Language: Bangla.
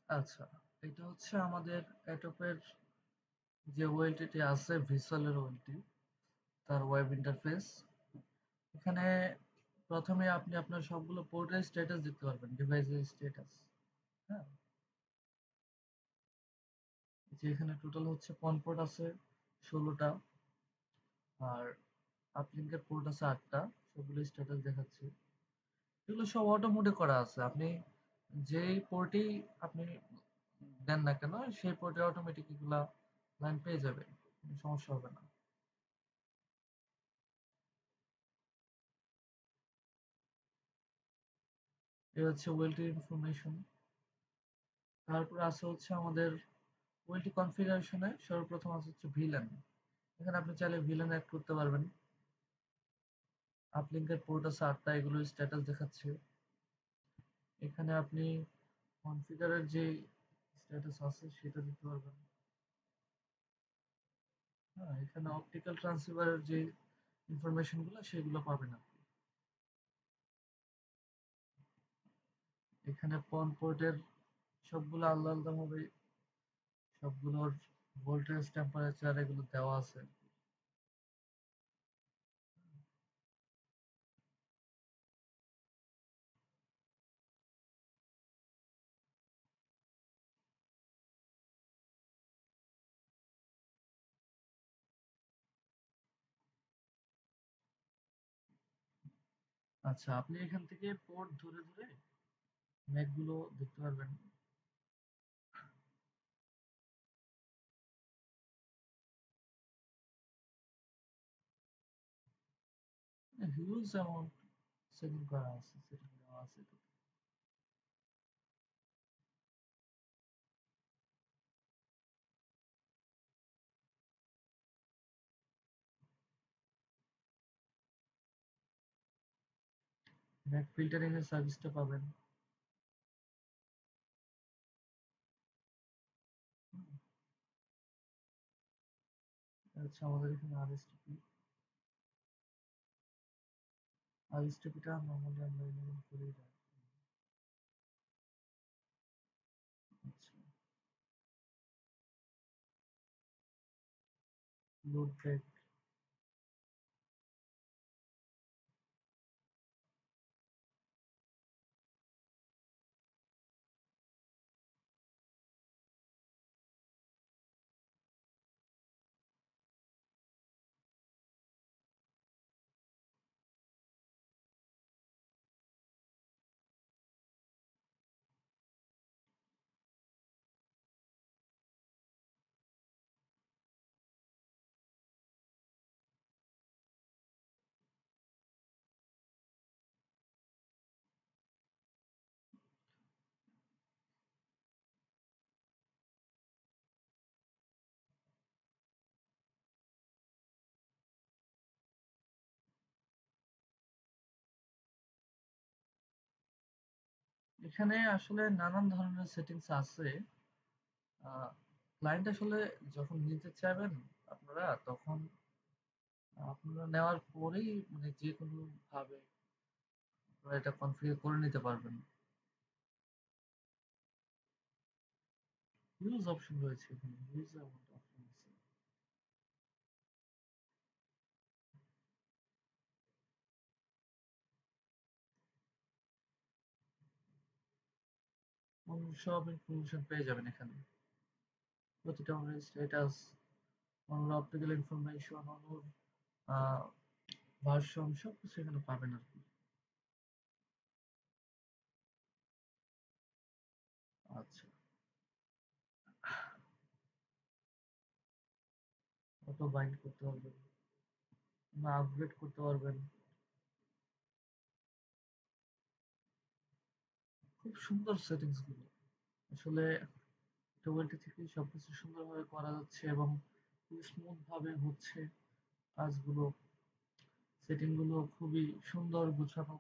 আচ্ছা, এটা হচ্ছে আমাদের অ্যাডোবের যে ওয়েলটি আছে ভিজুয়ালের ওয়েলটি, তার ওয়েব ইন্টারফেস। এখানে প্রথমে আপনি আপনার সবগুলো পোর্টের স্ট্যাটাস দিতে পারবেন, ডিভাইসের স্ট্যাটাস। হ্যাঁ, যে এখানে টোটাল হচ্ছে পন পোর্ট আছে 16টা, আর আপলিঙ্কের পোর্ট আছে 8টা। সবগুলো স্ট্যাটাস দেখাচ্ছে। এগুলো সব অটো মোডে করা আছে। আপনি যেই পোর্টেই আপনি দেন না কেন, সেই পোর্টে অটোমেটিক এগুলা লাইন পেয়ে যাবে, কোনো সমস্যা হবে না। এই হচ্ছে ওয়েলটি ইনফরমেশন। তারপর আছে হচ্ছে আমাদের ওয়েলটি কনফিগারেশনে সর্বপ্রথম আছে হচ্ছে ভিলেন। এখানে আপনি চাইলে ভিলেন অ্যাড করতে পারবেন। আপলিঙ্কের পোর্ট আছে 8টা, এগুলো স্ট্যাটাস দেখাচ্ছে। এখানে আপনি কনফিগারের যে স্ট্যাটাস আছে সেটা দিতে পারবেন। হ্যাঁ, এখানে অপটিক্যাল ট্রান্সসিভারের যে ইনফরমেশন গুলো সেগুলো পাবেন আপনি। এখানে পন পোর্টের সবগুলো আলাদা আলাদা ভাবে সবগুলোর ভোল্টেজ, টেম্পারেচার এগুলো দেওয়া আছে। আচ্ছা, আপনি এখান থেকে পোর্ট ধরে ধরে ম্যাক গুলো দেখতে পারবেন। হিউজ অ্যামাউন্ট সেটিং করা আছে, সেটিং দেওয়া আছে। ম্যাক ফিল্টারিং এর সার্ভিসটা পাবেন। আচ্ছা, আমাদের এখানে আরএসটিপি, আরএসটিপিটা নর্মালি আমরা ইনেবল করেই রাখি। আচ্ছা, লোড ব্যাক। এখানে আসলে নানান ধরনের সেটিংস আছে। ক্লায়েন্ট আসলে যখন নিতে চাইবেন আপনারা, তখন আপনারা নেওয়ার পরেই মানে যে কোনো ভাবে আপনারা এটা কনফিগার করে নিতে পারবেন। হিউজ অপশন রয়েছে এখানে, হিউজ অ্যামাউন্ট অপশন আছে। সব ইনফরমেশন পেয়ে যাবেন এখানে। প্রতিটা স্ট্যাটাস, অনুর অপটিক্যাল ইনফরমেশন, অনুর ভার্সন সবকিছু এখানে পাবেন আর কি। আচ্ছা, অটো বাইন্ড করতে পারবেন বা আপগ্রেড করতে পারবেন। খুব সুন্দর সেটিংস গুলো আসলে টোয়েলটি থেকে সবকিছু সুন্দরভাবে করা যাচ্ছে এবং খুব স্মুথ ভাবে হচ্ছে কাজগুলো। সেটিং গুলো খুবই সুন্দর, গোছানো।